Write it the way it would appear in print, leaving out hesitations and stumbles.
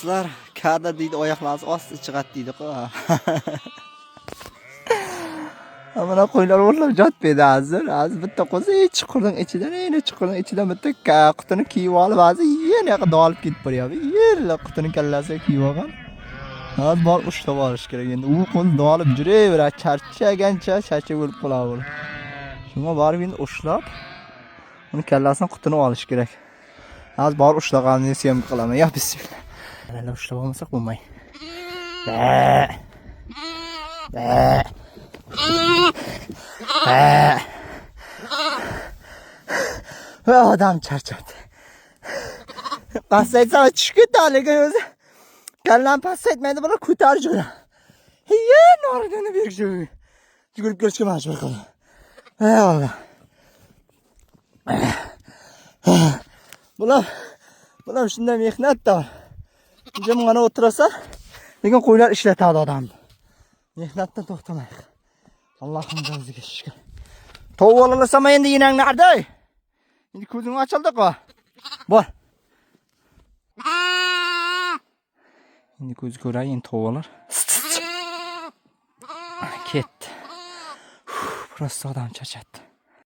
Dostlar, kada deydi, oyoqlarimiz osti chiqadi deydi-ku. Mana qo'ylar o'rlab jotmaydi hozir. Hozir bitta qo'zi chuqurning ichidan, chuqurning ichidan bitta qutini kiyib olib, hozir yana yoqqa olib ketib boryapti. Yerla qutini kallasiga kiyib olgan. Hozir bor ushlab olish kerak endi. U qo'lni olib yuraveradi, charchagancha charchab o'lib qoladi. Shunga borib endi ushlab, uni kallasini qutini olish kerak. Hozir bor ushlaganini syomka qilaman. Ya bismillah. Mana ushlab olmasak bo'lmaydi. Adam charchadi. Pasaytsam tushib ketdi o'zi. Kallam pasaytmaydi, bular ko'tarib yuradi. Ye, noridani berishdi. Yugurib kelishga majbur qildi. Alloh. Bular shunday mehnatda. Jimgina o'tirasa, lekin qo'ylar ishlatadi odamni. Mehnatdan to'xtamaydi. Allohning o'ziga shukr. Tovuqlarsam endi yenang nerede? Endi ko'zing ochildi-ku. Bor. Endi ko'z ko'ray, endi tovuqlar. Ketdi. Prosta odam charchatdi.